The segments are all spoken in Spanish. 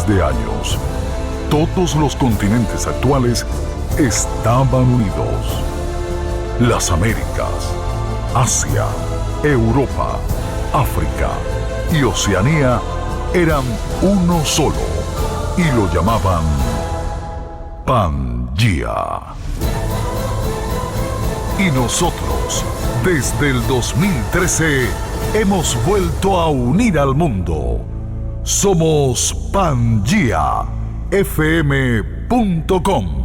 miles de años, todos los continentes actuales estaban unidos. Las Américas, Asia, Europa, África y Oceanía eran uno solo y lo llamaban Pangea. Y nosotros, desde el 2013, hemos vuelto a unir al mundo. Somos PangeaFM.com.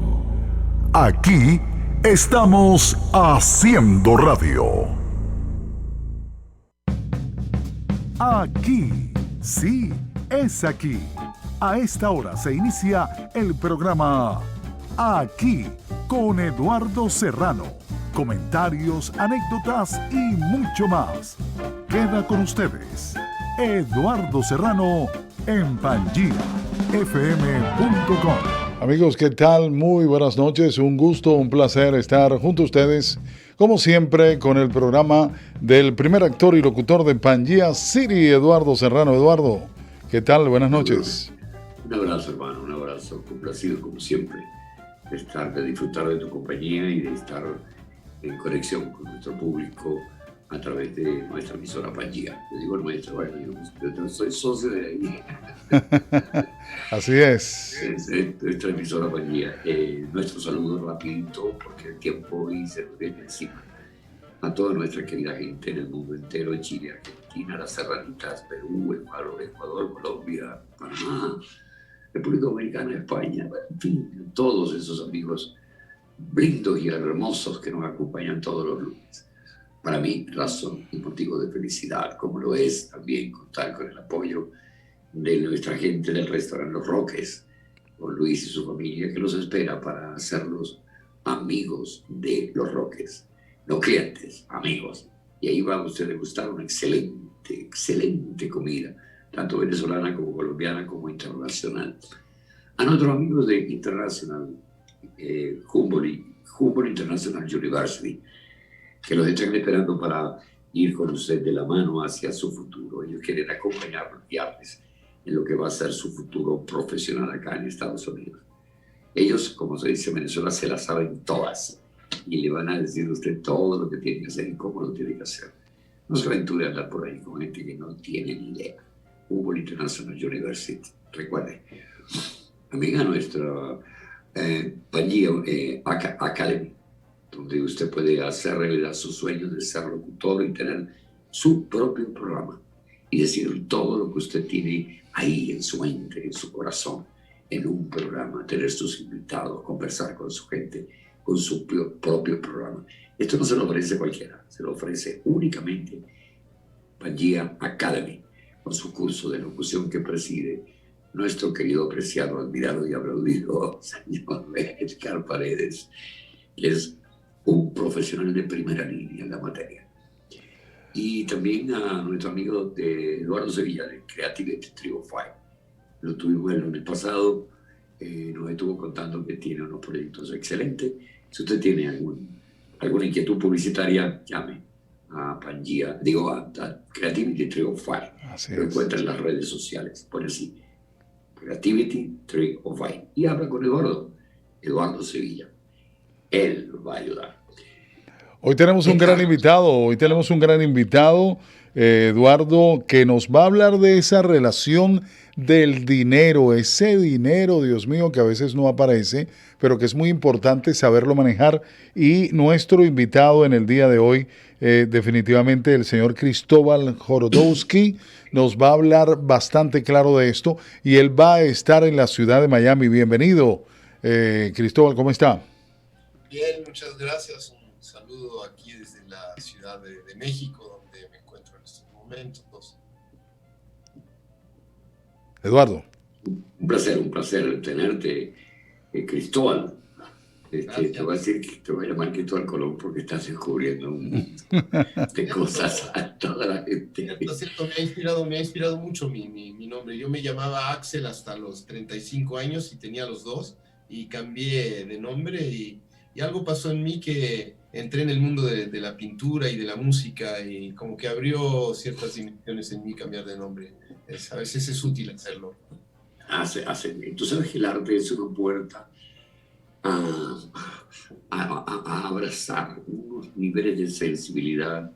Aquí estamos haciendo radio. Aquí, sí, es aquí. A esta hora se inicia el programa Aquí con Eduardo Serrano. Comentarios, anécdotas y mucho más. Queda con ustedes Eduardo Serrano en PangeaFM.com. Amigos, ¿qué tal? Muy buenas noches. Un gusto, un placer estar junto a ustedes, como siempre, con el programa del primer actor y locutor de Pangea City, Eduardo Serrano. Eduardo, ¿qué tal? Buenas noches. Un abrazo, hermano, un abrazo. Complacido, como siempre, de disfrutar de tu compañía y de estar en conexión con nuestro público a través de nuestra emisora Pangea. Yo digo nuestra, bueno, yo soy socio de ahí. Así es. Es nuestra emisora Pangea. Nuestro saludo rapidito, porque el tiempo hoy se nos viene encima. A toda nuestra querida gente en el mundo entero, en Chile, Argentina, las Serranitas, Perú, Ecuador, Colombia, Panamá, República Dominicana, España, en fin, todos esos amigos lindos y hermosos que nos acompañan todos los lunes. Para mí, razón y motivo de felicidad, como lo es también contar con el apoyo de nuestra gente del restaurante Los Roques, con Luis y su familia, que los espera para hacerlos amigos de Los Roques. No clientes, amigos. Y ahí va usted a degustar una excelente comida, tanto venezolana como colombiana como internacional. A nuestros amigos de International Humboldt International University, que los están esperando para ir con usted de la mano hacia su futuro. Ellos quieren acompañarlos, guiarles en lo que va a ser su futuro profesional acá en Estados Unidos. Ellos, como se dice en Venezuela, se las saben todas y le van a decir a usted todo lo que tiene que hacer y cómo lo tiene que hacer. No se aventure a andar por ahí con gente que no tiene ni idea. Humboldt International University, recuerde. Amiga nuestra Pangea Academy, donde usted puede hacer realidad sus sueños de ser locutor y tener su propio programa y decir todo lo que usted tiene ahí en su mente, en su corazón, en un programa, tener sus invitados, conversar con su gente, con su propio programa. Esto no se lo ofrece cualquiera, se lo ofrece únicamente Pangea Academy, con su curso de locución que preside nuestro querido, apreciado, admirado y aplaudido señor Edgar Paredes, que es un profesional de primera línea en la materia. Y también a nuestro amigo de Eduardo Sevilla, de Creativity 305. Lo tuvimos el lunes pasado, nos estuvo contando que tiene unos proyectos excelentes. Si usted tiene alguna inquietud publicitaria, llame a Pangea, a Creativity 305. Lo encuentra en las redes sociales, pone así, Creativity 305. Y habla con Eduardo Sevilla. Él nos va a ayudar. Hoy tenemos un gran invitado, Eduardo, que nos va a hablar de esa relación del dinero, ese dinero, Dios mío, que a veces no aparece, pero que es muy importante saberlo manejar. Y nuestro invitado en el día de hoy, definitivamente el señor Cristóbal Jorodowski, nos va a hablar bastante claro de esto y él va a estar en la ciudad de Miami. Bienvenido, Cristóbal, ¿cómo está? Bien, muchas gracias. Un saludo aquí desde la Ciudad de México, donde me encuentro en estos momentos. Eduardo. Un placer tenerte, Cristóbal. Te voy a decir que te voy a llamar Cristóbal Colón porque estás descubriendo un mundo de cosas a toda la gente. Es cierto, me ha inspirado mucho mi nombre. Yo me llamaba Axel hasta los 35 años y tenía los dos, y cambié de nombre y algo pasó en mí que entré en el mundo de la pintura y de la música y como que abrió ciertas dimensiones en mí cambiar de nombre. A veces es útil hacerlo. Tú sabes que el arte es una puerta a, a abrazar unos niveles de sensibilidad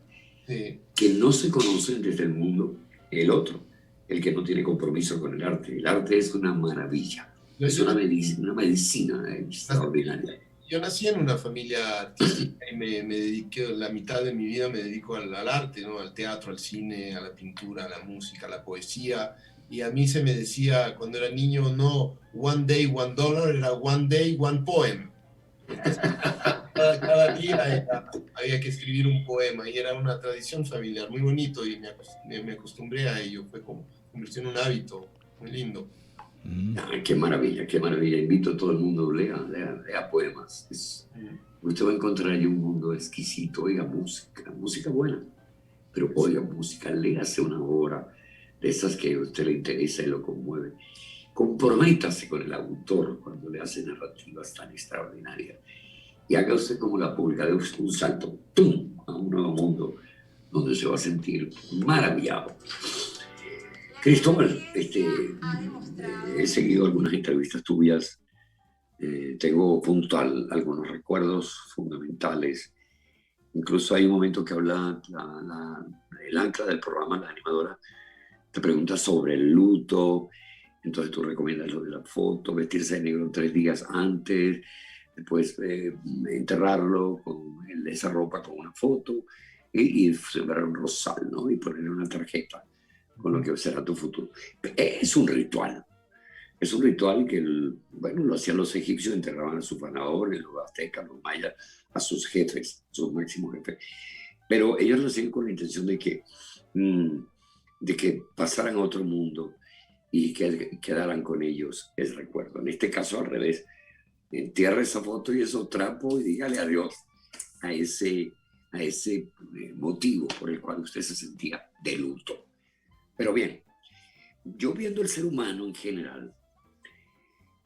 Sí. que no se conocen desde el mundo. El otro, el que no tiene compromiso con el arte. El arte es una maravilla, Yo, es yo, una medicina extraordinaria. yo nací en una familia artística y me dediqué, la mitad de mi vida me dedico al arte, ¿no? Al teatro, al cine, a la pintura, a la música, a la poesía. Y a mí se me decía cuando era niño, no, one day, one dollar, era one day, one poem. Entonces, cada día había que escribir un poema y era una tradición familiar muy bonito y me acostumbré a ello. Fue como, convirtió en un hábito muy lindo. Qué maravilla, qué maravilla. Invito a todo el mundo, lea poemas. Usted va a encontrar ahí un mundo exquisito. Oiga música buena, pero oiga música, léase una obra de esas que a usted le interesa y lo conmueve. Comprométase con el autor cuando le hace narrativas tan extraordinarias. Y haga usted como la pública, de un salto, ¡tum!, a un nuevo mundo donde se va a sentir maravillado. Cristóbal, he seguido algunas entrevistas tuyas, tengo puntual algunos recuerdos fundamentales. Incluso hay un momento que habla el ancla del programa, la animadora, te pregunta sobre el luto, entonces tú recomiendas lo de la foto, vestirse de negro 3 días antes, después enterrarlo con esa ropa con una foto y sembrar un rosal, ¿no? Y ponerle una tarjeta con lo que será tu futuro. Es un ritual que, bueno, lo hacían los egipcios, enterraban a sus faraones, los aztecas, los mayas, a sus jefes, sus máximos jefes. Pero ellos lo hacían con la intención de que pasaran a otro mundo y que quedaran con ellos el recuerdo. En este caso, al revés, entierra esa foto y esos trapos y dígale adiós a ese motivo por el cual usted se sentía de luto. Pero bien, yo viendo el ser humano en general,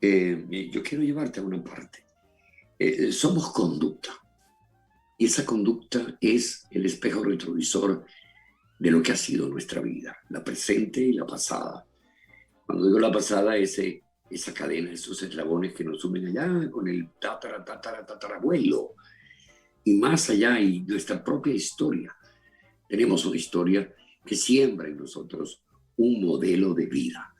yo quiero llevarte a una parte. Somos conducta. Y esa conducta es el espejo retrovisor de lo que ha sido nuestra vida, la presente y la pasada. Cuando digo la pasada, esa cadena, esos eslabones que nos unen allá con el tatarabuelo y más allá, y nuestra propia historia. Tenemos una historia que siembra en nosotros un modelo de vida.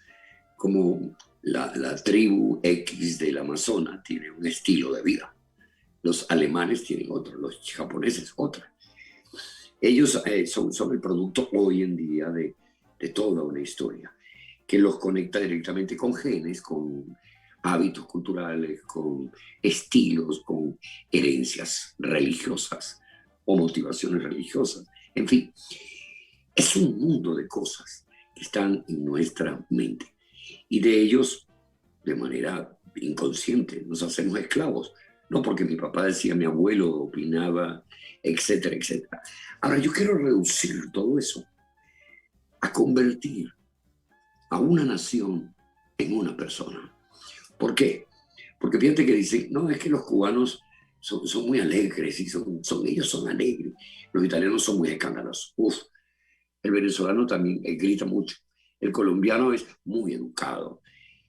Como la tribu X del Amazonas tiene un estilo de vida. Los alemanes tienen otro, los japoneses otra. Ellos son el producto hoy en día de toda una historia que los conecta directamente con genes, con hábitos culturales, con estilos, con herencias religiosas o motivaciones religiosas. En fin, es un mundo de cosas que están en nuestra mente y de ellos, de manera inconsciente, nos hacemos esclavos. No porque mi papá decía, mi abuelo opinaba, etcétera, etcétera. Ahora, yo quiero reducir todo eso a convertir a una nación en una persona. ¿Por qué? Porque fíjate que dicen, no, es que los cubanos son muy alegres y ellos son alegres. Los italianos son muy escandalosos. Uf, el venezolano también grita mucho. El colombiano es muy educado.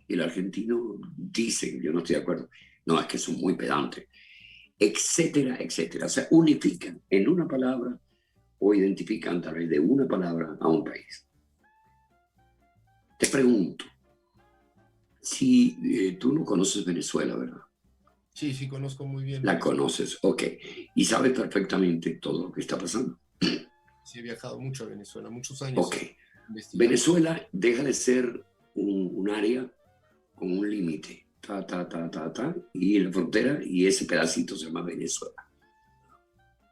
El argentino dicen, yo no estoy de acuerdo, no, es que son muy pedantes, etcétera, etcétera. O sea, unifican en una palabra o identifican a través de una palabra a un país. Te pregunto, si tú no conoces Venezuela, ¿verdad? Sí, sí, conozco muy bien. La conoces, ok. Y sabes perfectamente todo lo que está pasando. Sí, he viajado mucho a Venezuela, muchos años. Ok. Venezuela deja de ser un área con un límite, y la frontera, y ese pedacito se llama Venezuela.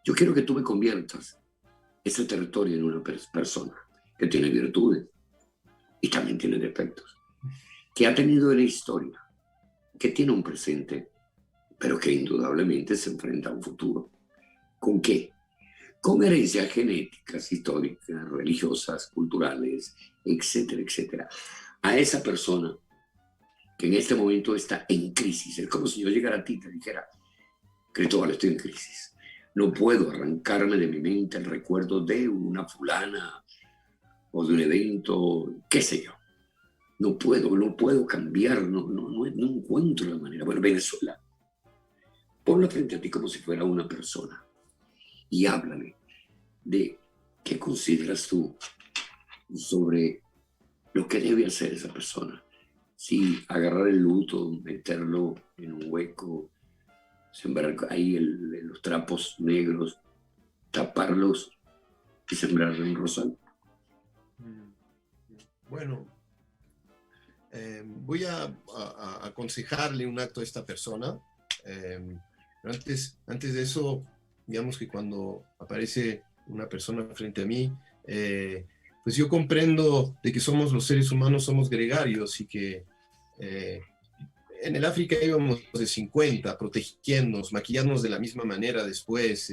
Yo quiero que tú me conviertas ese territorio en una persona que tiene virtudes y también tiene defectos, que ha tenido en la historia, que tiene un presente, pero que indudablemente se enfrenta a un futuro. ¿Con qué? Con herencias genéticas, históricas, religiosas, culturales, etcétera, etcétera. A esa persona que en este momento está en crisis. Es como si yo llegara a ti y te dijera, Cristóbal, estoy en crisis. No puedo arrancarme de mi mente el recuerdo de una fulana o de un evento, qué sé yo. no puedo cambiar, no encuentro la manera. Bueno, Venezuela, ponlo frente a ti como si fuera una persona y háblale de qué consideras tú sobre lo que debe hacer esa persona. Si agarrar el luto, meterlo en un hueco, sembrar ahí los trapos negros, taparlos y sembrarle un rosal. Bueno, voy a aconsejarle un acto a esta persona. Pero antes de eso, digamos que cuando aparece una persona frente a mí, pues yo comprendo de que somos los seres humanos, somos gregarios y que en el África íbamos de 50, protegiéndonos, maquillándonos de la misma manera después,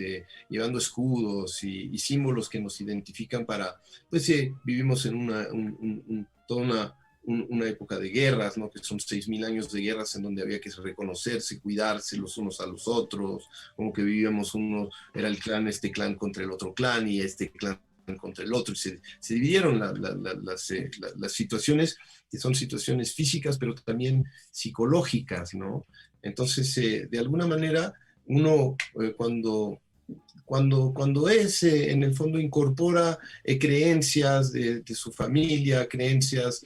llevando escudos y símbolos que nos identifican para, pues vivimos en toda una época de guerras, ¿no? Que son 6.000 años de guerras en donde había que reconocerse, cuidarse los unos a los otros, como que vivíamos era el clan, este clan contra el otro clan y este clan contra el otro, y se dividieron las situaciones, que son situaciones físicas, pero también psicológicas, ¿no? Entonces, de alguna manera, uno cuando en el fondo incorpora creencias de su familia, creencias,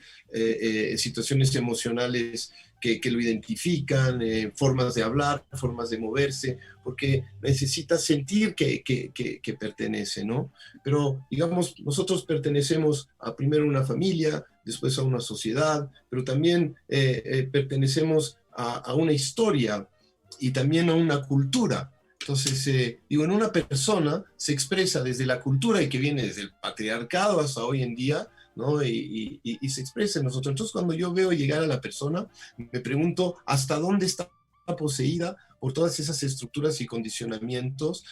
situaciones emocionales que lo identifican, formas de hablar, formas de moverse, porque necesita sentir que pertenece, ¿no? Pero, digamos, nosotros pertenecemos primero a una familia, después a una sociedad, pero también pertenecemos a una historia y también a una cultura. Entonces, en una persona se expresa desde la cultura y que viene desde el patriarcado hasta hoy en día, ¿no? Y se expresa en nosotros. Entonces, cuando yo veo llegar a la persona, me pregunto hasta dónde está poseída por todas esas estructuras y condicionamientos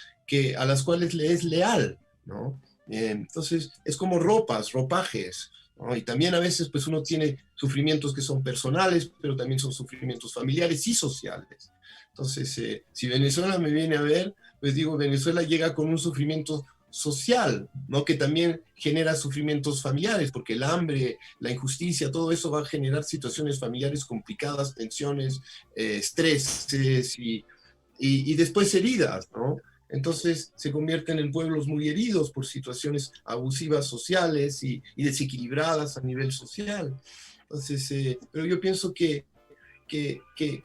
a las cuales le es leal, ¿no? Entonces, es como ropajes, ¿no? Y también a veces, pues, uno tiene sufrimientos que son personales, pero también son sufrimientos familiares y sociales. Entonces, si Venezuela me viene a ver, pues digo, Venezuela llega con un sufrimiento social, ¿no? Que también genera sufrimientos familiares, porque el hambre, la injusticia, todo eso va a generar situaciones familiares complicadas, tensiones, estreses y después heridas, ¿no? Entonces se convierten en pueblos muy heridos por situaciones abusivas sociales y desequilibradas a nivel social. Entonces, pero yo pienso que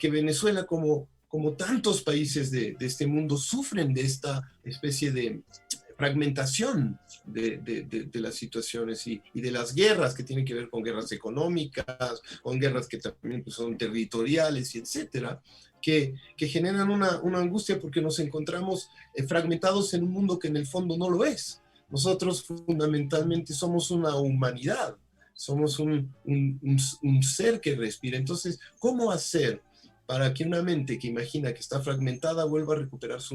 Venezuela, como tantos países de este mundo, sufren de esta especie de fragmentación de las situaciones y de las guerras que tienen que ver con guerras económicas, con guerras que también pues, son territoriales y etcétera, que generan una angustia porque nos encontramos fragmentados en un mundo que en el fondo no lo es. Nosotros fundamentalmente somos una humanidad, somos un ser que respira. Entonces, ¿cómo hacer para que una mente que imagina que está fragmentada vuelva a recuperar su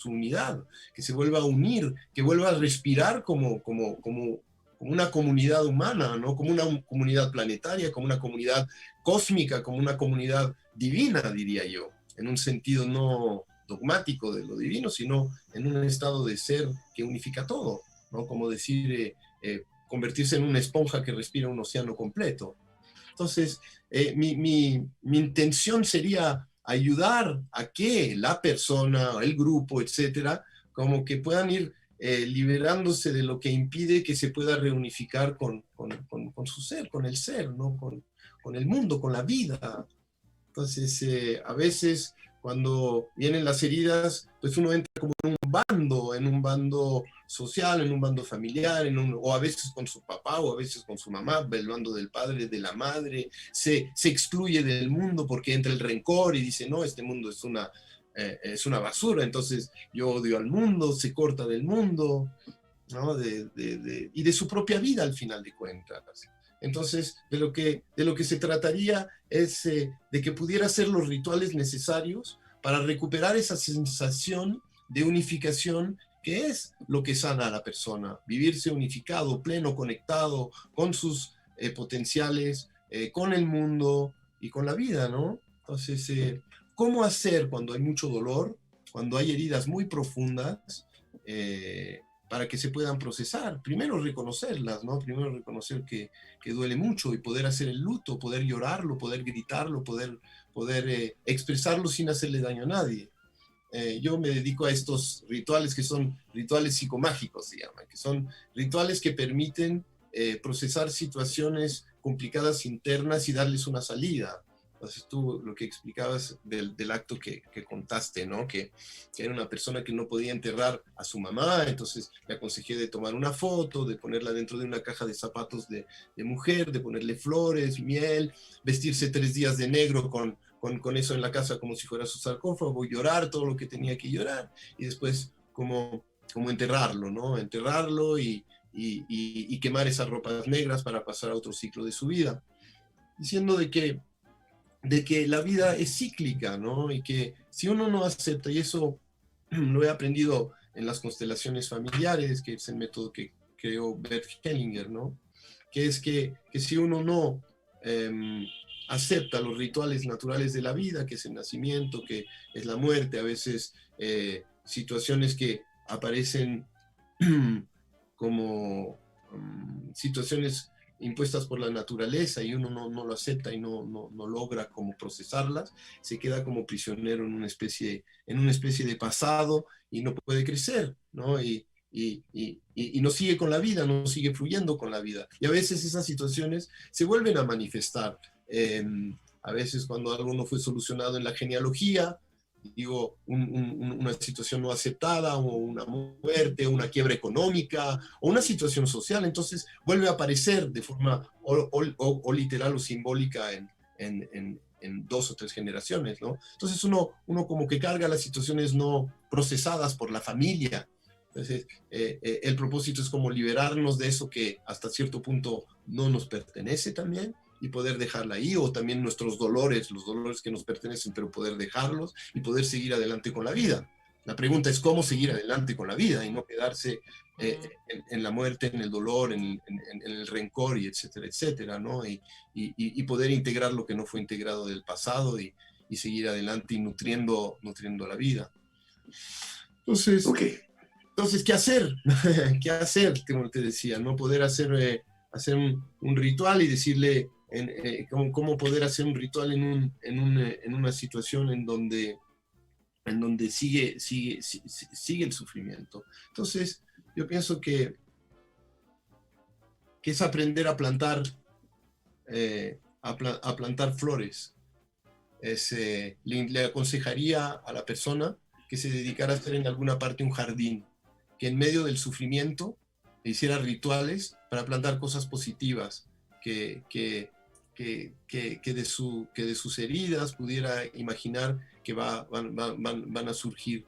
unidad, que se vuelva a unir, que vuelva a respirar como una comunidad humana, ¿no? Como una comunidad planetaria, como una comunidad cósmica, como una comunidad divina, diría yo, en un sentido no dogmático de lo divino, sino en un estado de ser que unifica todo, ¿no? Como decir, convertirse en una esponja que respira un océano completo. Entonces, mi intención sería ayudar a que la persona, el grupo, etcétera, como que puedan ir liberándose de lo que impide que se pueda reunificar con su ser, con el ser, ¿no? Con el mundo, con la vida. Entonces, a veces cuando vienen las heridas, pues uno entra como en un bando social, en un bando familiar, o a veces con su papá, o a veces con su mamá, el bando del padre, de la madre, se excluye del mundo porque entra el rencor y dice, no, este mundo es una basura, entonces yo odio al mundo, se corta del mundo, ¿no? Y de su propia vida al final de cuentas. Entonces, de lo que se trataría es de que pudiera hacer los rituales necesarios para recuperar esa sensación de unificación que es lo que sana a la persona, vivirse unificado, pleno, conectado con sus potenciales, con el mundo y con la vida, ¿no? Entonces, ¿cómo hacer cuando hay mucho dolor, cuando hay heridas muy profundas? para que se puedan procesar. Primero reconocerlas, ¿no? Primero reconocer que duele mucho y poder hacer el luto, poder llorarlo, poder gritarlo, poder expresarlo sin hacerle daño a nadie. Yo me dedico a estos rituales que son rituales psicomágicos, se llaman, que son rituales que permiten procesar situaciones complicadas internas y darles una salida. Entonces tú lo que explicabas del acto que contaste, ¿no? Que era una persona que no podía enterrar a su mamá, entonces le aconsejé de tomar una foto, de ponerla dentro de una caja de zapatos de mujer, de ponerle flores, miel, vestirse 3 días de negro con eso en la casa como si fuera su sarcófago, llorar todo lo que tenía que llorar, y después como enterrarlo, ¿no? Enterrarlo y quemar esas ropas negras para pasar a otro ciclo de su vida, diciendo de que la vida es cíclica, ¿no? Y que si uno no acepta, y eso lo he aprendido en las constelaciones familiares, que es el método que creó Bert Hellinger, ¿no? Que es que si uno no acepta los rituales naturales de la vida, que es el nacimiento, que es la muerte, a veces situaciones que aparecen como situaciones impuestas por la naturaleza y uno no lo acepta y no logra como procesarlas, se queda como prisionero en una especie de pasado y no puede crecer, ¿no? Y no sigue con la vida, no sigue fluyendo con la vida. Y a veces esas situaciones se vuelven a manifestar. A veces cuando algo no fue solucionado en la genealogía, digo, una situación no aceptada, o una muerte, o una quiebra económica, o una situación social, entonces vuelve a aparecer de forma o literal o simbólica en 2 o 3 generaciones, ¿no? Entonces uno como que carga las situaciones no procesadas por la familia. Entonces el propósito es como liberarnos de eso que hasta cierto punto no nos pertenece también, y poder dejarla ahí, o también nuestros dolores, los dolores que nos pertenecen, pero poder dejarlos y poder seguir adelante con la vida. La pregunta es cómo seguir adelante con la vida y no quedarse en la muerte, en el dolor, en el rencor, y etcétera, etcétera, ¿no? Y poder integrar lo que no fue integrado del pasado y seguir adelante y nutriendo la vida. Entonces, ¿qué hacer? ¿Qué hacer? Como te decía, ¿no? Poder hacer un ritual y decirle cómo poder hacer un ritual en una situación en donde sigue el sufrimiento. Entonces, yo pienso que es aprender a plantar flores. Le aconsejaría a la persona que se dedicara a hacer en alguna parte un jardín, que en medio del sufrimiento hiciera rituales para plantar cosas positivas, que de sus heridas pudiera imaginar que van a surgir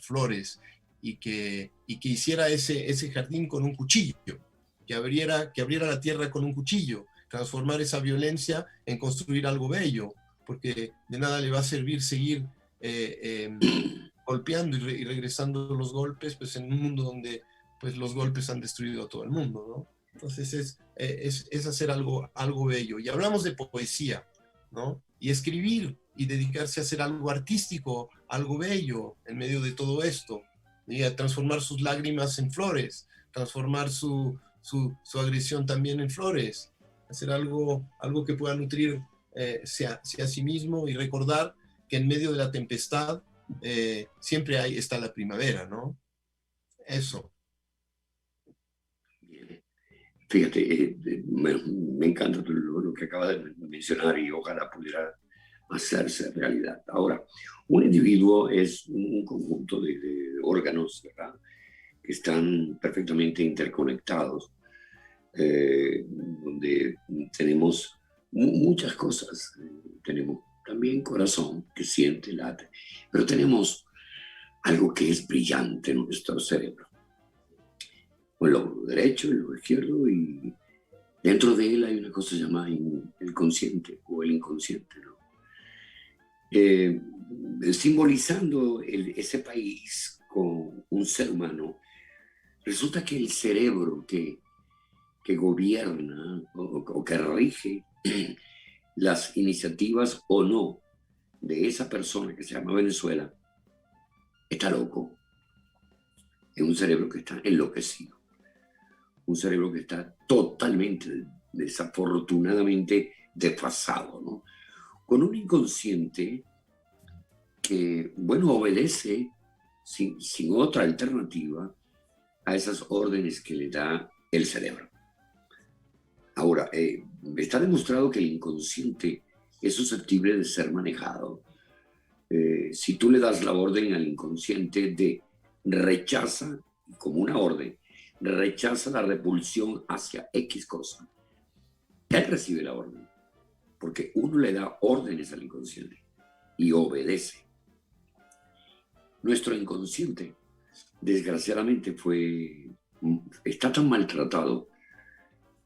flores, y que hiciera ese jardín con un cuchillo, que abriera la tierra con un cuchillo, transformar esa violencia en construir algo bello, porque de nada le va a servir seguir golpeando y regresando los golpes, pues en un mundo donde pues los golpes han destruido a todo el mundo, ¿no? Entonces es hacer algo bello. Y hablamos de poesía, ¿no? Y escribir y dedicarse a hacer algo artístico, algo bello en medio de todo esto, y a transformar sus lágrimas en flores, transformar su agresión también en flores, hacer algo que pueda nutrir a sí mismo, y recordar que en medio de la tempestad siempre está la primavera, ¿no? Eso. Fíjate, me encanta lo que acabas de mencionar, y ojalá pudiera hacerse realidad. Ahora, un individuo es un conjunto de órganos, ¿verdad?, que están perfectamente interconectados, donde tenemos muchas cosas. Tenemos también corazón que siente, late, pero tenemos algo que es brillante en nuestro cerebro. El lobo derecho, el lobo izquierdo, y dentro de él hay una cosa llamada el consciente o el inconsciente, ¿no? Simbolizando ese país con un ser humano, resulta que el cerebro que gobierna o que rige las iniciativas o no de esa persona que se llama Venezuela está loco. Es un cerebro que está enloquecido, un cerebro que está totalmente, desafortunadamente desfasado, ¿no? Con un inconsciente que, bueno, obedece sin otra alternativa a esas órdenes que le da el cerebro. Ahora, está demostrado que el inconsciente es susceptible de ser manejado. Si tú le das la orden al inconsciente de rechaza, como una orden, rechaza la repulsión hacia X cosa, él recibe la orden, porque uno le da órdenes al inconsciente y obedece. Nuestro inconsciente, desgraciadamente, está tan maltratado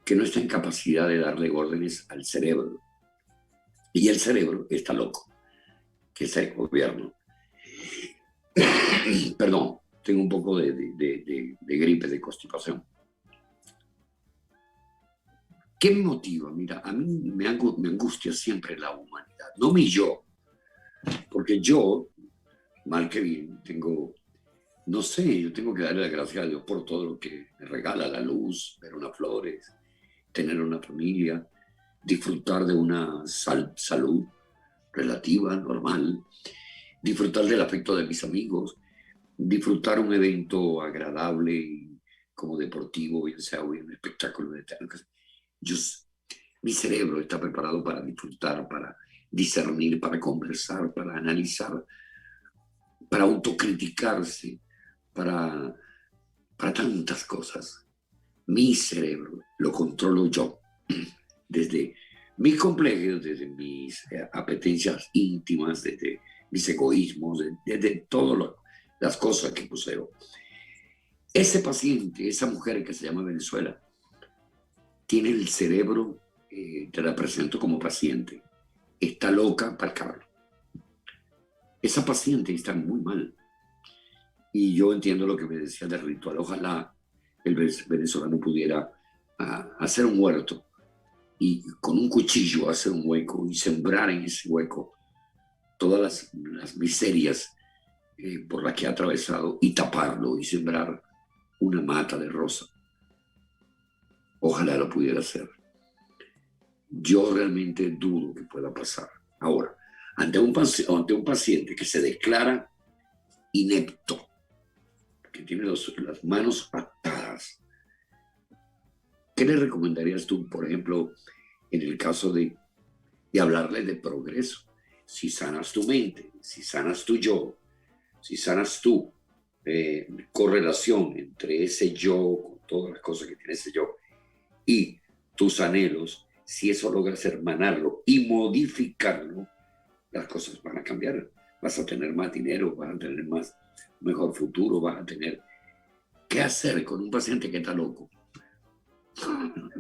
que no está en capacidad de darle órdenes al cerebro. Y el cerebro está loco, que es el gobierno. Perdón, tengo un poco de gripe, de constipación. ¿Qué me motiva? Mira, a mí me angustia siempre la humanidad, no mi yo, porque yo, mal que bien, no sé, yo tengo que darle las gracias a Dios por todo lo que me regala, la luz, ver unas flores, tener una familia, disfrutar de una salud relativa, normal, disfrutar del afecto de mis amigos, disfrutar un evento agradable como deportivo, bien sea un espectáculo de teatro. Mi cerebro está preparado para disfrutar, para discernir, para conversar, para analizar, para autocriticarse, para tantas cosas. Mi cerebro lo controlo yo, desde mis complejos, desde mis apetencias íntimas, desde mis egoísmos, desde todas las cosas que poseo. Ese paciente, esa mujer que se llama Venezuela, tiene el cerebro, te la presento como paciente, está loca para acabarlo. Esa paciente está muy mal. Y yo entiendo lo que me decía del ritual. Ojalá el venezolano pudiera hacer un huerto y con un cuchillo hacer un hueco y sembrar en ese hueco todas las miserias por las que ha atravesado y taparlo y sembrar una mata de rosa. Ojalá lo pudiera hacer. Yo realmente dudo que pueda pasar. Ahora, ante un paciente que se declara inepto, que tiene las manos atadas, ¿qué le recomendarías tú, por ejemplo, en el caso de hablarle de progreso? Si sanas tu mente, si sanas tu yo, si sanas tu correlación entre ese yo, con todas las cosas que tiene ese yo, y tus anhelos, si eso logras hermanarlo y modificarlo, las cosas van a cambiar. Vas a tener más dinero, vas a tener mejor futuro, vas a tener... ¿Qué hacer con un paciente que está loco?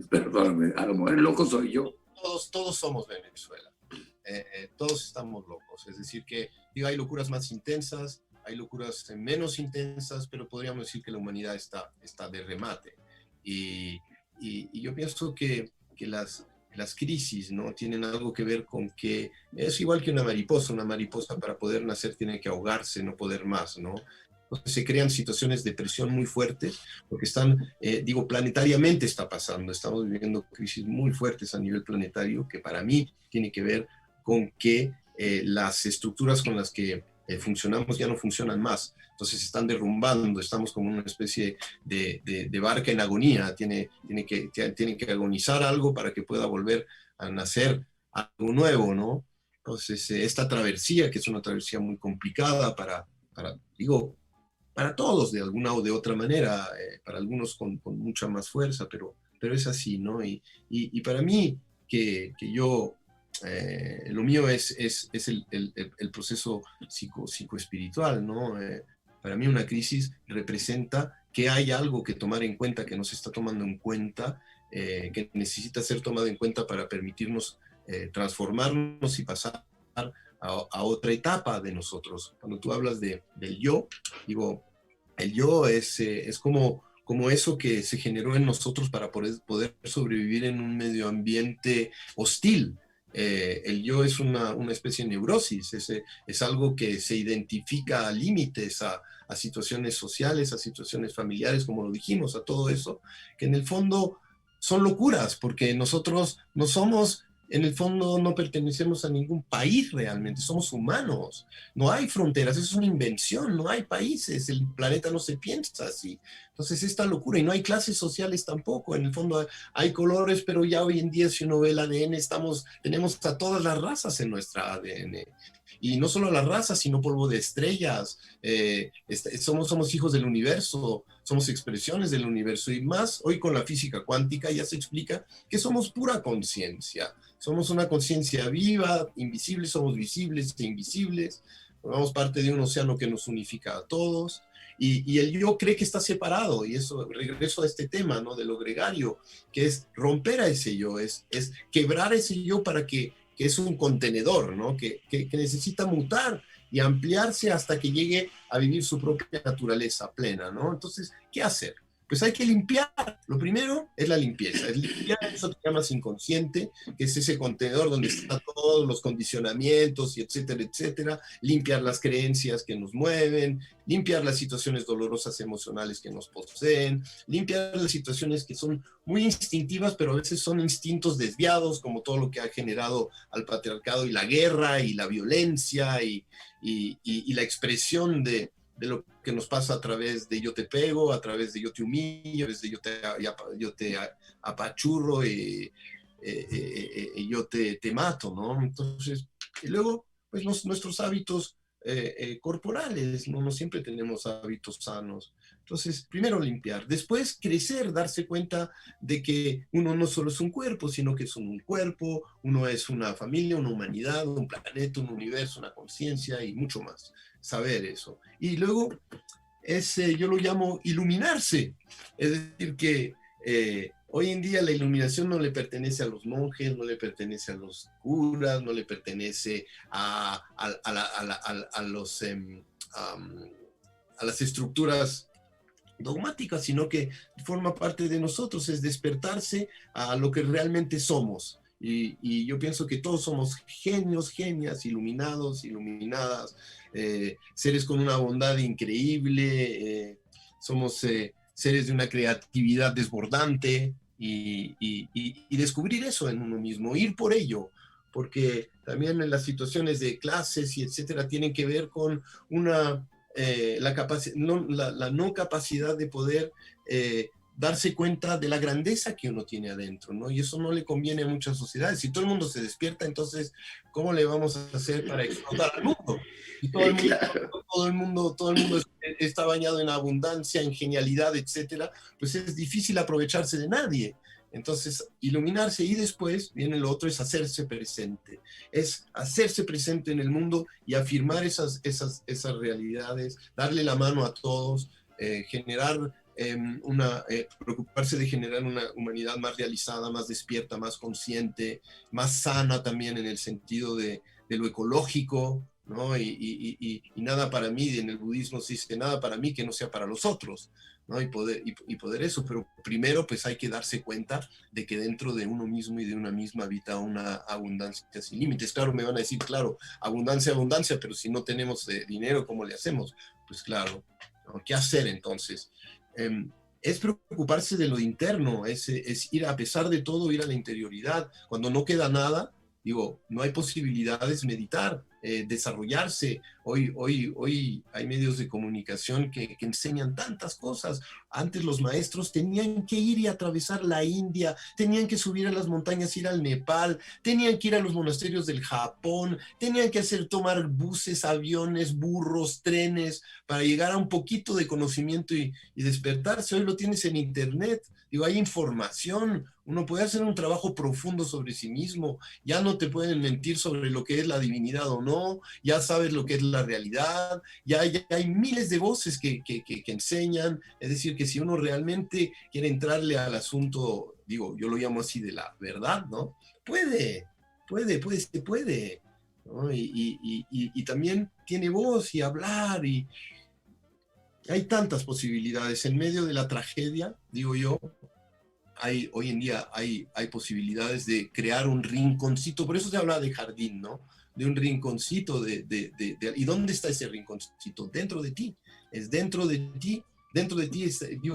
Perdóname, a lo mejor el loco soy yo. Todos somos Venezuela. Todos estamos locos. Es decir, que hay locuras más intensas, hay locuras menos intensas, pero podríamos decir que la humanidad está de remate. Y yo pienso que las crisis, ¿no?, tienen algo que ver con que es igual que una mariposa para poder nacer tiene que ahogarse, no poder más, ¿no? Entonces se crean situaciones de presión muy fuertes, porque planetariamente está pasando, estamos viviendo crisis muy fuertes a nivel planetario, que para mí tiene que ver con que las estructuras con las que funcionamos ya no funcionan más, entonces se están derrumbando, estamos como una especie de barca en agonía, tiene que agonizar algo para que pueda volver a nacer algo nuevo, ¿no? Entonces esta travesía, que es una travesía muy complicada para todos de alguna o de otra manera, para algunos con mucha más fuerza, pero es así, ¿no? Y para mí, que yo... lo mío es el proceso psicoespiritual, ¿no? Para mí una crisis representa que hay algo que tomar en cuenta que no se está tomando en cuenta, que necesita ser tomado en cuenta para permitirnos transformarnos y pasar a otra etapa de nosotros. Cuando tú hablas del yo, el yo es como eso que se generó en nosotros para poder sobrevivir en un medio ambiente hostil. El yo es una especie de neurosis, es algo que se identifica a límites, a situaciones sociales, a situaciones familiares, como lo dijimos, a todo eso, que en el fondo son locuras, porque nosotros no somos, en el fondo no pertenecemos a ningún país realmente, somos humanos, no hay fronteras, eso es una invención, no hay países, el planeta no se piensa así. Entonces esta locura, y no hay clases sociales tampoco, en el fondo hay colores, pero ya hoy en día si uno ve el ADN, tenemos a todas las razas en nuestra ADN. Y no solo las razas, sino polvo de estrellas. Somos hijos del universo, somos expresiones del universo. Y más hoy con la física cuántica ya se explica que somos pura conciencia. Somos una conciencia viva, invisible, somos visibles e invisibles. Formamos parte de un océano que nos unifica a todos. Y el yo cree que está separado, y eso, regreso a este tema, ¿no? De lo gregario, que es romper a ese yo, es quebrar ese yo para que es un contenedor, ¿no? Que necesita mutar y ampliarse hasta que llegue a vivir su propia naturaleza plena, ¿no? Entonces, ¿qué hacer? Pues hay que limpiar. Lo primero es la limpieza. Es limpiar eso que llamas inconsciente, que es ese contenedor donde están todos los condicionamientos y etcétera, etcétera. Limpiar las creencias que nos mueven, limpiar las situaciones dolorosas emocionales que nos poseen, limpiar las situaciones que son muy instintivas, pero a veces son instintos desviados, como todo lo que ha generado al patriarcado y la guerra y la violencia y la expresión de lo que nos pasa a través de yo te pego, a través de yo te humillo, a través de yo te apachurro y yo te mato, ¿no? Entonces, y luego, pues nuestros hábitos corporales, no siempre tenemos hábitos sanos. Entonces, primero limpiar, después crecer, darse cuenta de que uno no solo es un cuerpo, sino que es un cuerpo, uno es una familia, una humanidad, un planeta, un universo, una conciencia y mucho más. Saber eso. Y luego, yo lo llamo iluminarse. Es decir, que hoy en día la iluminación no le pertenece a los monjes, no le pertenece a los curas, no le pertenece a las estructuras dogmáticas, sino que forma parte de nosotros, es despertarse a lo que realmente somos. Y yo pienso que todos somos genios, genias, iluminados, iluminadas, seres con una bondad increíble, somos seres de una creatividad desbordante y descubrir eso en uno mismo, ir por ello, porque también en las situaciones de clases y etcétera tienen que ver con la no capacidad de poder darse cuenta de la grandeza que uno tiene adentro, ¿no? Y eso no le conviene a muchas sociedades. Si todo el mundo se despierta, entonces, ¿cómo le vamos a hacer para explotar al mundo? Y todo el mundo está bañado en abundancia, en genialidad, etcétera, pues es difícil aprovecharse de nadie. Entonces, iluminarse y después viene lo otro, es hacerse presente. Es hacerse presente en el mundo y afirmar esas realidades, darle la mano a todos, preocuparse de generar una humanidad más realizada, más despierta, más consciente, más sana también en el sentido de lo ecológico, ¿no? Y nada para mí, en el budismo se dice nada para mí que no sea para los otros, ¿no? Y poder eso, pero primero pues hay que darse cuenta de que dentro de uno mismo y de una misma habita una abundancia sin límites. Claro, me van a decir, claro, abundancia, abundancia, pero si no tenemos dinero, ¿cómo le hacemos? Pues claro, ¿no? ¿Qué hacer entonces? Es preocuparse de lo interno, es ir a pesar de todo, ir a la interioridad. Cuando no queda nada, digo, no hay posibilidades, meditar, desarrollarse. Hoy hay medios de comunicación que enseñan tantas cosas. Antes los maestros tenían que ir y atravesar la India, tenían que subir a las montañas, ir al Nepal, tenían que ir a los monasterios del Japón, tenían que tomar buses, aviones, burros, trenes, para llegar a un poquito de conocimiento y despertarse. Hoy lo tienes en internet, digo, hay información, uno puede hacer un trabajo profundo sobre sí mismo, ya no te pueden mentir sobre lo que es la divinidad o no, ya sabes lo que es la realidad, ya hay miles de voces que enseñan. Es decir, que si uno realmente quiere entrarle al asunto, digo, yo lo llamo así, de la verdad, ¿no? Se puede, ¿no? Y también tiene voz y hablar, y hay tantas posibilidades en medio de la tragedia, digo yo. hoy en día hay posibilidades de crear un rinconcito, por eso se habla de jardín, ¿no? De un rinconcito ¿y dónde está ese rinconcito? Dentro de ti, es dentro de ti. Dentro de ti,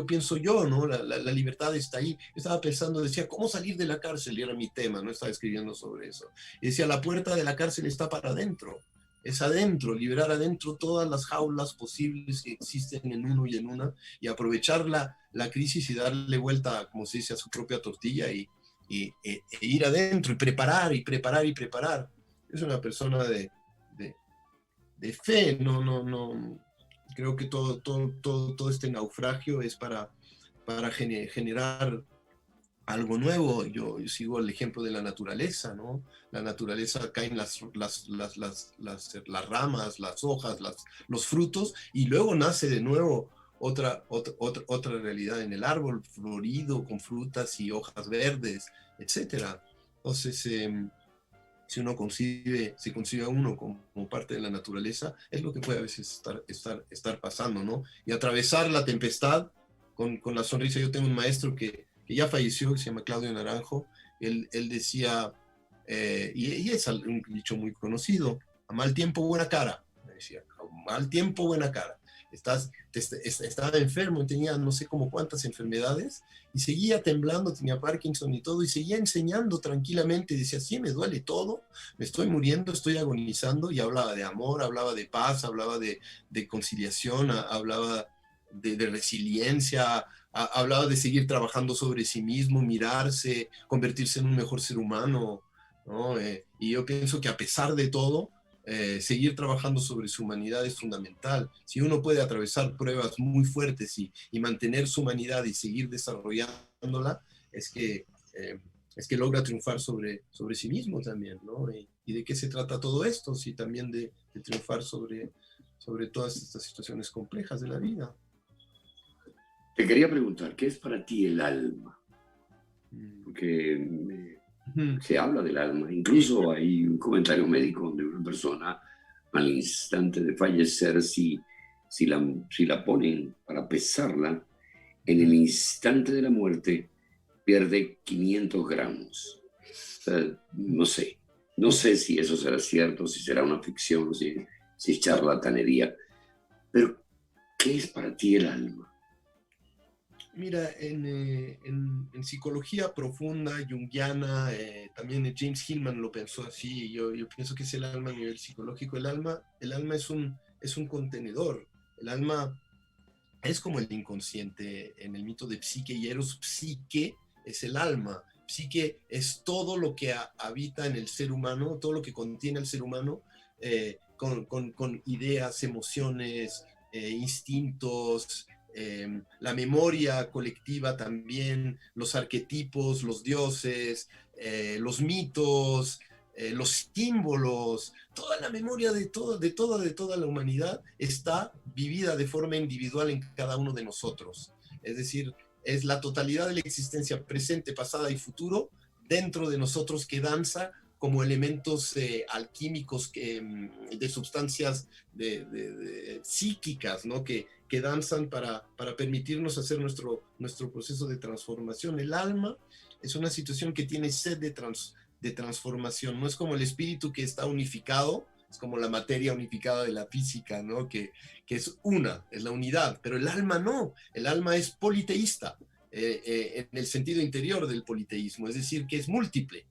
pienso yo, ¿no? La libertad está ahí. Yo estaba pensando, decía, ¿cómo salir de la cárcel? Y era mi tema, ¿no? Estaba escribiendo sobre eso. Y decía, la puerta de la cárcel está para adentro. Es adentro, liberar adentro todas las jaulas posibles que existen en uno y en una, y aprovechar la crisis y darle vuelta, como se dice, a su propia tortilla e ir adentro y preparar y preparar y preparar. Es una persona de fe, no. Creo que todo este naufragio es para generar algo nuevo. Yo sigo el ejemplo de la naturaleza, ¿no? La naturaleza caen las ramas, las hojas, los frutos, y luego nace de nuevo otra realidad en el árbol florido con frutas y hojas verdes, etc. Entonces, si uno se concibe a uno como parte de la naturaleza, es lo que puede a veces estar pasando, ¿no? Y atravesar la tempestad con la sonrisa. Yo tengo un maestro que ya falleció, que se llama Claudio Naranjo. Él decía, y es un dicho muy conocido, a mal tiempo buena cara, me decía, a mal tiempo buena cara. Estaba enfermo, tenía no sé cómo cuántas enfermedades, y seguía temblando, tenía Parkinson y todo, y seguía enseñando tranquilamente, decía, sí, me duele todo, me estoy muriendo, estoy agonizando, y hablaba de amor, hablaba de paz, hablaba de conciliación, hablaba de resiliencia, hablaba de seguir trabajando sobre sí mismo, mirarse, convertirse en un mejor ser humano, ¿no? Y yo pienso que a pesar de todo, seguir trabajando sobre su humanidad es fundamental. Si uno puede atravesar pruebas muy fuertes y mantener su humanidad y seguir desarrollándola, es que logra triunfar sobre sí mismo también, ¿no? ¿Y de qué se trata todo esto? Sí, también de triunfar sobre todas estas situaciones complejas de la vida. Te quería preguntar, ¿qué es para ti el alma? Porque se habla del alma. Incluso hay un comentario médico donde una persona al instante de fallecer, si la ponen para pesarla, en el instante de la muerte pierde 500 gramos. O sea, no sé si eso será cierto, si será una ficción, si es charlatanería. Pero, ¿qué es para ti el alma? Mira, en psicología profunda, junguiana, también James Hillman lo pensó así. Yo pienso que es el alma a nivel psicológico. El alma es un contenedor. El alma es como el inconsciente en el mito de Psique y Eros. Psique es el alma. Psique es todo lo que habita en el ser humano, todo lo que contiene el ser humano, con ideas, emociones, instintos, la memoria colectiva también, los arquetipos, los dioses, los mitos, los símbolos, toda la memoria de toda la humanidad está vivida de forma individual en cada uno de nosotros. Es decir, es la totalidad de la existencia presente, pasada y futuro dentro de nosotros que danza como elementos alquímicos de sustancias psíquicas, ¿no? que danzan para permitirnos hacer nuestro proceso de transformación. El alma es una situación que tiene sed de transformación, no es como el espíritu que está unificado, es como la materia unificada de la física, ¿no? que es la unidad, pero el alma no, el alma es politeísta, en el sentido interior del politeísmo, es decir, que es múltiple.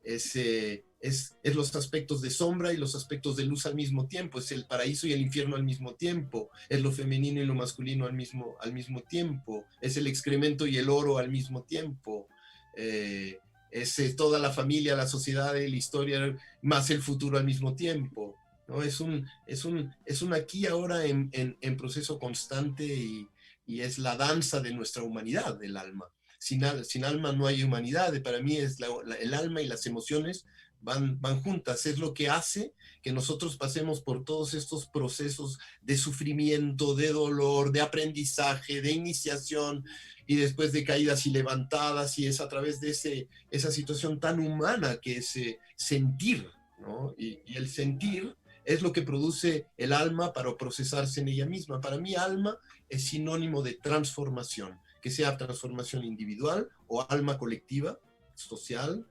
Es los aspectos de sombra y los aspectos de luz al mismo tiempo, es el paraíso y el infierno al mismo tiempo, es lo femenino y lo masculino al mismo tiempo, es el excremento y el oro al mismo tiempo, es toda la familia, la sociedad, la historia, más el futuro al mismo tiempo, ¿no? Es un aquí ahora en proceso constante y es la danza de nuestra humanidad, del alma. Sin alma no hay humanidad. Para mí es el alma y las emociones van juntas. Es lo que hace que nosotros pasemos por todos estos procesos de sufrimiento, de dolor, de aprendizaje, de iniciación y después de caídas y levantadas, y es a través de esa situación tan humana que es sentir, ¿no? Y el sentir es lo que produce el alma para procesarse en ella misma. Para mí, alma es sinónimo de transformación. que sea transformación individual o alma colectiva, social,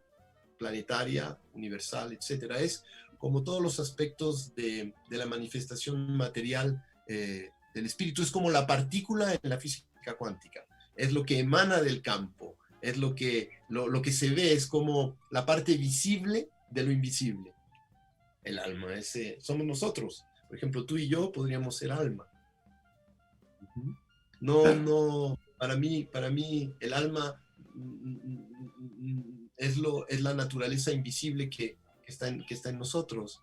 planetaria, universal, etcétera. Es como todos los aspectos de la manifestación material del espíritu. Es como la partícula en la física cuántica. Es lo que emana del campo. Es lo que se ve, es como la parte visible de lo invisible. El alma, somos nosotros. Por ejemplo, tú y yo podríamos ser alma. No, para mí el alma es la naturaleza invisible que está en nosotros.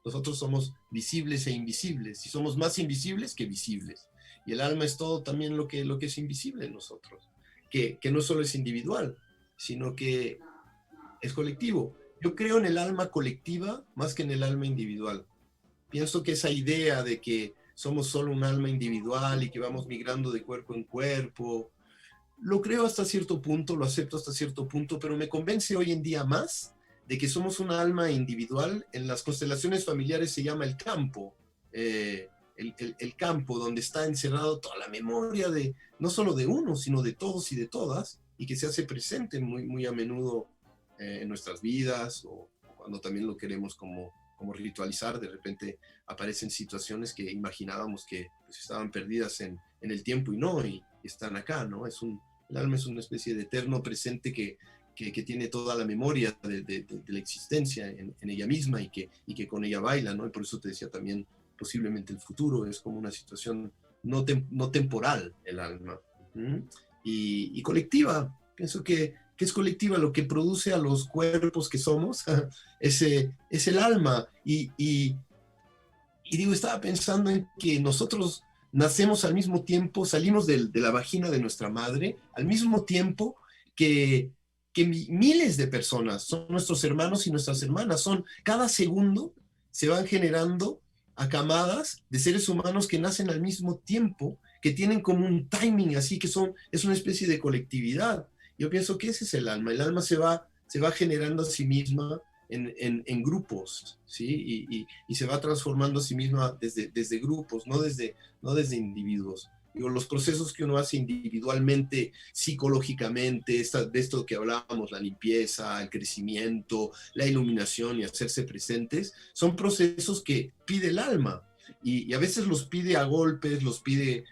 Nosotros somos visibles e invisibles, y somos más invisibles que visibles. Y el alma es todo también lo que es invisible en nosotros, que no solo es individual, sino que es colectivo. Yo creo en el alma colectiva más que en el alma individual. Pienso que esa idea de que somos solo un alma individual y que vamos migrando de cuerpo en cuerpo, lo creo hasta cierto punto, lo acepto hasta cierto punto, pero me convence hoy en día más de que somos un alma individual. En las constelaciones familiares se llama el campo, el campo donde está encerrado toda la memoria de no solo de uno, sino de todos y de todas, y que se hace presente muy, muy a menudo en nuestras vidas, o cuando también lo queremos como ritualizar. De repente aparecen situaciones que imaginábamos que pues, estaban perdidas en el tiempo y están acá, ¿no? El alma es una especie de eterno presente que tiene toda la memoria de la existencia en ella misma y que con ella baila, ¿no? Y por eso te decía también, posiblemente el futuro es como una situación no temporal, el alma. Y colectiva. Pienso que es colectiva. Lo que produce a los cuerpos que somos es el alma. Y digo, estaba pensando en que nosotros nacemos al mismo tiempo, salimos de la vagina de nuestra madre, al mismo tiempo que miles de personas son nuestros hermanos y nuestras hermanas. Cada segundo se van generando a camadas de seres humanos que nacen al mismo tiempo, que tienen como un timing así, es una especie de colectividad. Yo pienso que ese es el alma. El alma se va generando a sí misma en grupos, ¿sí? Y se va transformando a sí misma desde grupos, no desde individuos. Digo, los procesos que uno hace individualmente, psicológicamente, de esto que hablábamos, la limpieza, el crecimiento, la iluminación y hacerse presentes, son procesos que pide el alma. Y a veces los pide a golpes, los pide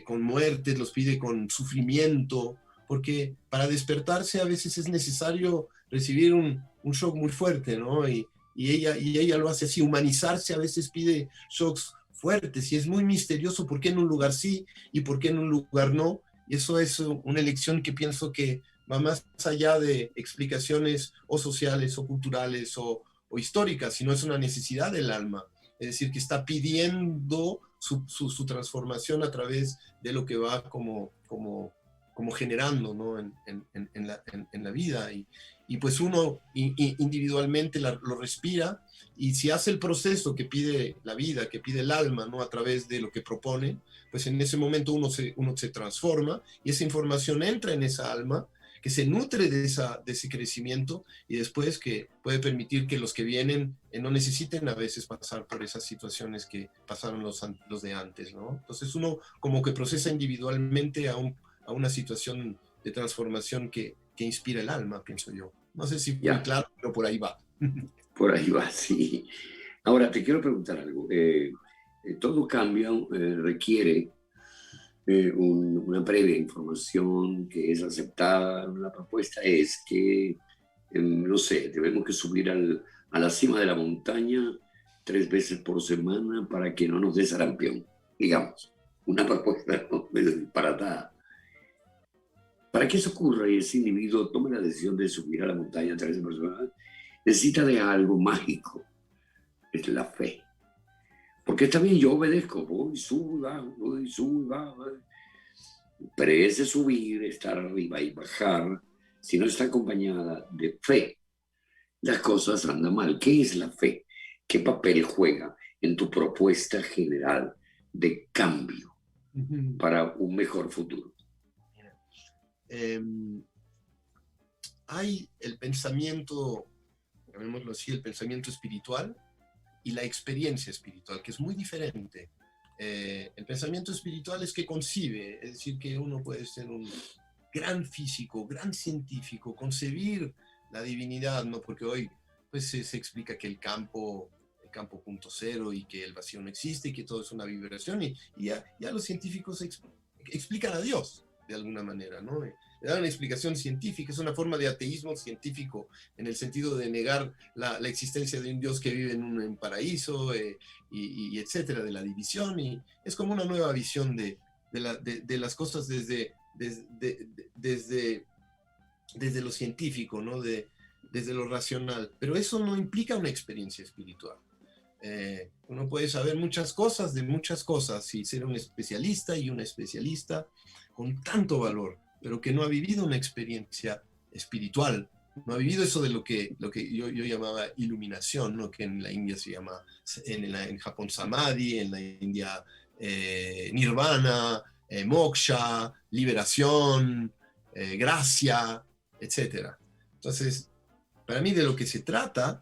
con muertes, los pide con sufrimiento, porque para despertarse a veces es necesario recibir un shock muy fuerte, ¿no? Y ella lo hace así. Humanizarse a veces pide shocks fuertes, y es muy misterioso por qué en un lugar sí y por qué en un lugar no. Y eso es una elección que pienso que va más allá de explicaciones o sociales o culturales o históricas, sino es una necesidad del alma. Es decir, que está pidiendo su transformación a través de lo que va como generando, ¿no? en la vida. Y pues uno individualmente lo respira, y si hace el proceso que pide la vida, que pide el alma, ¿no? A través de lo que propone, pues en ese momento uno se transforma, y esa información entra en esa alma, que se nutre de ese crecimiento, y después que puede permitir que los que vienen no necesiten a veces pasar por esas situaciones que pasaron los de antes, ¿no? Entonces uno como que procesa individualmente a una situación de transformación que inspira el alma, pienso yo. No sé si fue claro, pero por ahí va. Por ahí va, sí. Ahora, te quiero preguntar algo. Todo cambio requiere una previa información que es aceptada. La propuesta es que, no sé, tenemos que subir a la cima de la montaña 3 veces por semana para que no nos dé sarampión, digamos. Una propuesta disparatada. Para que eso ocurra y ese individuo tome la decisión de subir a la montaña 3 veces por semana, necesita de algo mágico. Es la fe. Porque está bien, yo obedezco, voy, subo, bajo, voy, subo, bajo. Pero ese subir, estar arriba y bajar, si no está acompañada de fe, las cosas andan mal. ¿Qué es la fe? ¿Qué papel juega en tu propuesta general de cambio para un mejor futuro? Hay el pensamiento, llamémoslo así, el pensamiento espiritual y la experiencia espiritual, que es muy diferente. El pensamiento espiritual es que concibe, es decir, que uno puede ser un gran físico, gran científico, concebir la divinidad, ¿no? Porque hoy pues, se explica que el campo punto cero y que el vacío no existe y que todo es una vibración y ya los científicos explican a Dios de alguna manera, ¿no? Le dan una explicación científica, es una forma de ateísmo científico en el sentido de negar la existencia de un Dios que vive en un paraíso y etcétera, de la división, y es como una nueva visión de las cosas desde lo científico, ¿no? Desde lo racional, pero eso no implica una experiencia espiritual. Uno puede saber muchas cosas de muchas cosas y ser un especialista y una especialista con tanto valor, pero que no ha vivido una experiencia espiritual, no ha vivido eso de lo que yo llamaba iluminación, ¿no? Que en la India se llama, en Japón samadhi, en la India nirvana, moksha, liberación, gracia, etc. Entonces, para mí de lo que se trata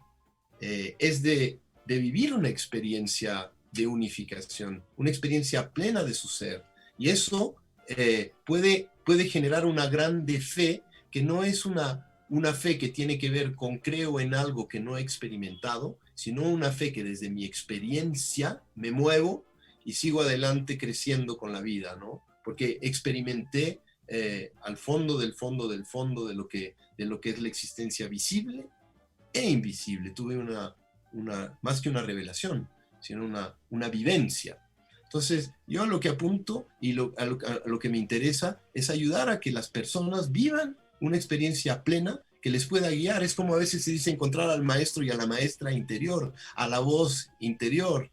es de vivir una experiencia de unificación, una experiencia plena de su ser. Y eso puede generar una grande fe, que no es una fe que tiene que ver con creo en algo que no he experimentado, sino una fe que desde mi experiencia me muevo y sigo adelante creciendo con la vida, ¿no? Porque experimenté al fondo del fondo del fondo de lo que es la existencia visible e invisible. Tuve más que una revelación, sino una vivencia. Entonces, yo a lo que apunto y a lo que me interesa es ayudar a que las personas vivan una experiencia plena que les pueda guiar. Es como a veces se dice encontrar al maestro y a la maestra interior, a la voz interior,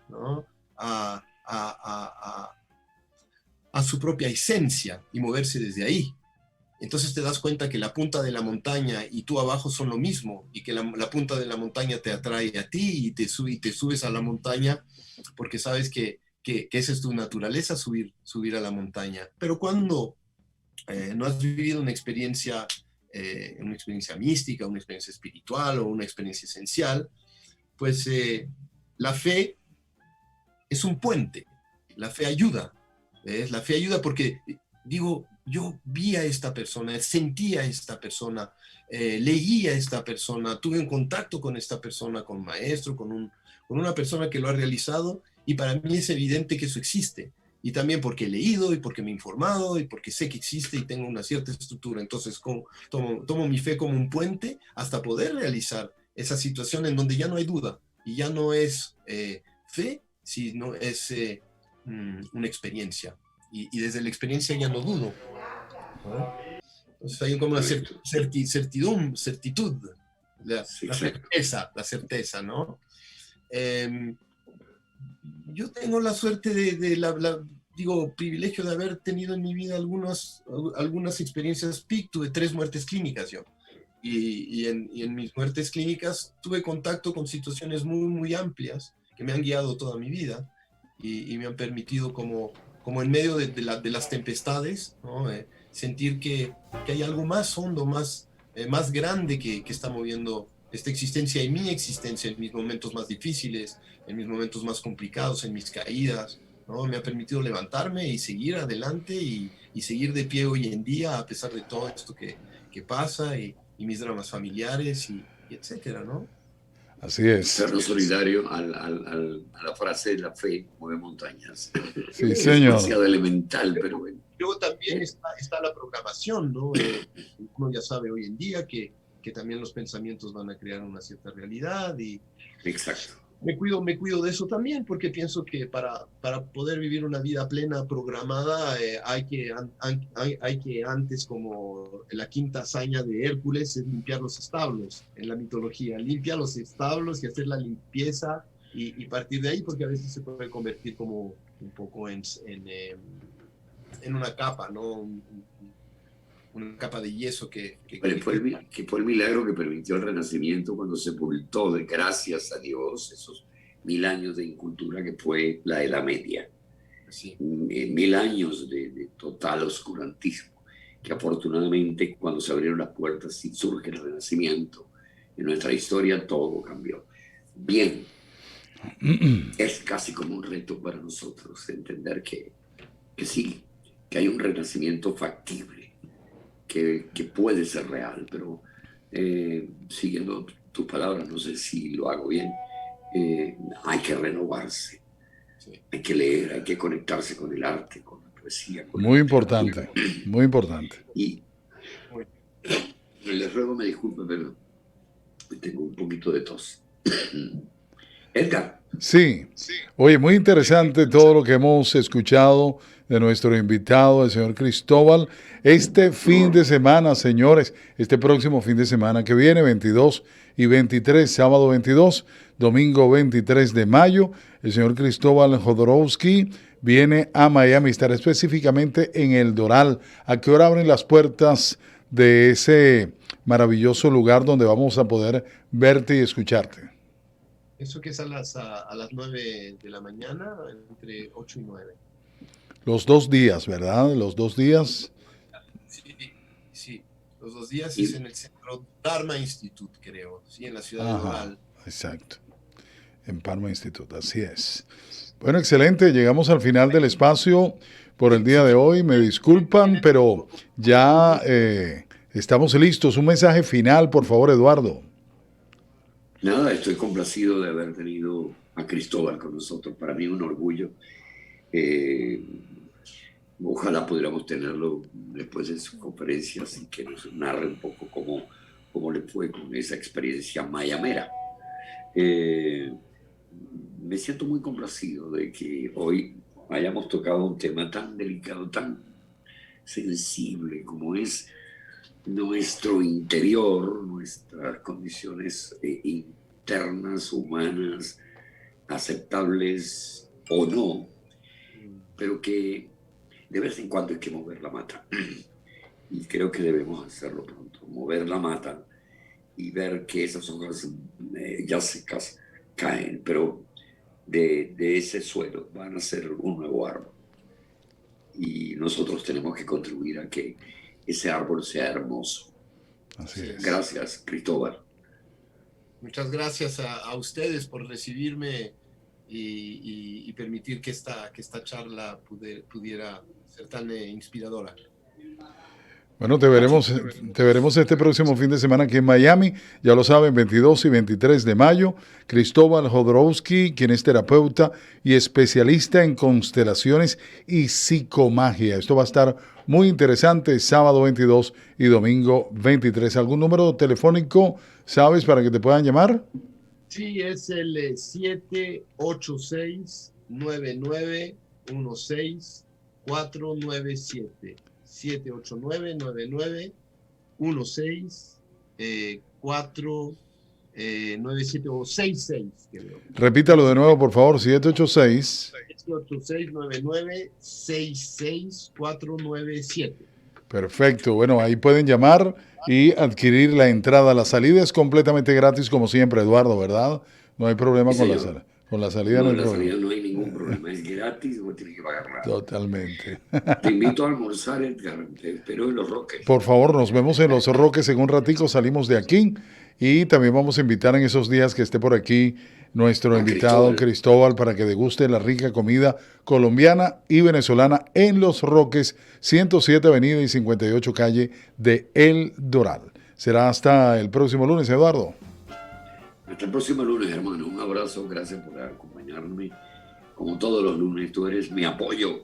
¿no? A su propia esencia y moverse desde ahí. Entonces te das cuenta que la punta de la montaña y tú abajo son lo mismo, y que la punta de la montaña te atrae a ti y te subes a la montaña porque sabes que esa es tu naturaleza, subir a la montaña. Pero cuando no has vivido una experiencia mística, una experiencia espiritual o una experiencia esencial, pues la fe es un puente, la fe ayuda, ¿ves? La fe ayuda porque, digo, yo vi a esta persona, sentí a esta persona, leí a esta persona, tuve un contacto con esta persona, con un maestro, con una persona que lo ha realizado, y para mí es evidente que eso existe. Y también porque he leído y porque me he informado y porque sé que existe y tengo una cierta estructura. Entonces tomo mi fe como un puente hasta poder realizar esa situación en donde ya no hay duda y ya no es fe, sino es una experiencia. Y desde la experiencia ya no dudo, ¿no? Entonces hay como una certitud, la certeza, ¿no? Yo tengo la suerte privilegio de haber tenido en mi vida algunas experiencias PIC. Tuve 3 muertes clínicas yo. Y en mis muertes clínicas tuve contacto con situaciones muy, muy amplias que me han guiado toda mi vida y me han permitido como en medio de las tempestades, ¿no? Sentir que hay algo más hondo, más grande que está moviendo esta existencia y mi existencia en mis momentos más difíciles, en mis momentos más complicados, en mis caídas, ¿no? Me ha permitido levantarme y seguir adelante y seguir de pie hoy en día a pesar de todo esto que pasa y mis dramas familiares y etcétera, ¿no? Así es. Serlo solidario a la frase de la fe mueve montañas. Sí, es señor. demasiado elemental, pero bueno. Luego también está la programación, ¿no? Uno ya sabe hoy en día que también los pensamientos van a crear una cierta realidad y exacto. Me cuido de eso también, porque pienso que para poder vivir una vida plena, programada, hay que antes, como la quinta hazaña de Hércules, es limpiar los establos en la mitología. Limpia los establos y hacer la limpieza y partir de ahí, porque a veces se puede convertir como un poco en una capa, ¿no? Una capa de yeso que fue el milagro que permitió el Renacimiento cuando sepultó, gracias a Dios, esos 1000 años de incultura que fue la Edad Media. Sí. 1000 años de total oscurantismo, que afortunadamente cuando se abrieron las puertas y surge el Renacimiento, en nuestra historia todo cambió. Bien, es casi como un reto para nosotros entender que sí, que hay un renacimiento factible, que puede ser real, pero siguiendo tus palabras, no sé si lo hago bien, hay que renovarse, Sí. hay que leer, hay que conectarse con el arte, con la poesía, con Muy la importante, literatura. muy importante. Y les ruego me disculpen, pero tengo un poquito de tos. Edgar. Sí, oye, muy interesante todo lo que hemos escuchado de nuestro invitado, el señor Cristóbal. Este fin de semana, señores, este próximo fin de semana que viene, 22 y 23, sábado 22, domingo 23 de mayo, el señor Cristóbal Jodorowsky viene a Miami, estará específicamente en El Doral. ¿A qué hora abren las puertas de ese maravilloso lugar donde vamos a poder verte y escucharte? Eso que es a las 9 de la mañana, entre 8 y 9. Los 2 días, ¿verdad? Los 2 días. Sí. Los 2 días Y- es en el centro Dharma Institute, creo. Sí, en la ciudad de Ajá, Doral. exacto. En Parma Institute, así es. Bueno, excelente. Llegamos al final del espacio por el día de hoy. Me disculpan, pero ya estamos listos. Un mensaje final, por favor, Eduardo. Nada, estoy complacido de haber tenido a Cristóbal con nosotros. Para mí un orgullo. Ojalá pudiéramos tenerlo después de sus conferencias y que nos narre un poco cómo le fue con esa experiencia mayamera. Me siento muy complacido de que hoy hayamos tocado un tema tan delicado, tan sensible como es nuestro interior, nuestras condiciones internas, humanas, aceptables o no, pero que de vez en cuando hay que mover la mata. Y creo que debemos hacerlo pronto, mover la mata y ver que esas hojas ya secas caen, pero de ese suelo van a ser un nuevo árbol. Y nosotros tenemos que contribuir a que ese árbol sea hermoso. Así es. Gracias, Cristóbal. Muchas gracias a ustedes por recibirme y permitir que esta charla pudiera ser tan inspiradora. Bueno, te veremos este próximo fin de semana aquí en Miami. Ya lo saben, 22 y 23 de mayo. Cristóbal Jodorowsky, quien es terapeuta y especialista en constelaciones y psicomagia. Esto va a estar muy interesante, sábado 22 y domingo 23. ¿Algún número telefónico, sabes, para que te puedan llamar? Sí, es el 786-9916-497. 789-9916-497 o 66, creo. Repítalo de nuevo, por favor, 786. 786-9966-497. Perfecto, bueno, ahí pueden llamar y adquirir la entrada. La salida es completamente gratis, como siempre, Eduardo, ¿verdad? No hay problema Sí, con la señor. salida. Con la salida no hay la problema. salida no hay ningún problema, es gratis, no tienes que pagar nada. Totalmente. Te invito a almorzar, Edgar, te espero en Los Roques. Por favor, nos vemos en Los Roques en un ratico, salimos de aquí y también vamos a invitar en esos días que esté por aquí nuestro invitado Cristóbal para que deguste la rica comida colombiana y venezolana en Los Roques, 107 Avenida y 58 Calle de El Doral. Será hasta el próximo lunes, Eduardo. Hasta el próximo lunes, hermano. Un abrazo, gracias por acompañarme. Como todos los lunes, tú eres mi apoyo.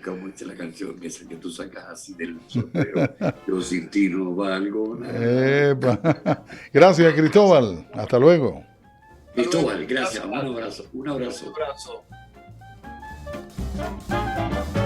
Como dice la canción esa que tú sacas así del sombrero. Yo sin ti no valgo nada. Epa. Gracias, Cristóbal. Hasta luego. Cristóbal, gracias. Un abrazo. Un abrazo. Un abrazo.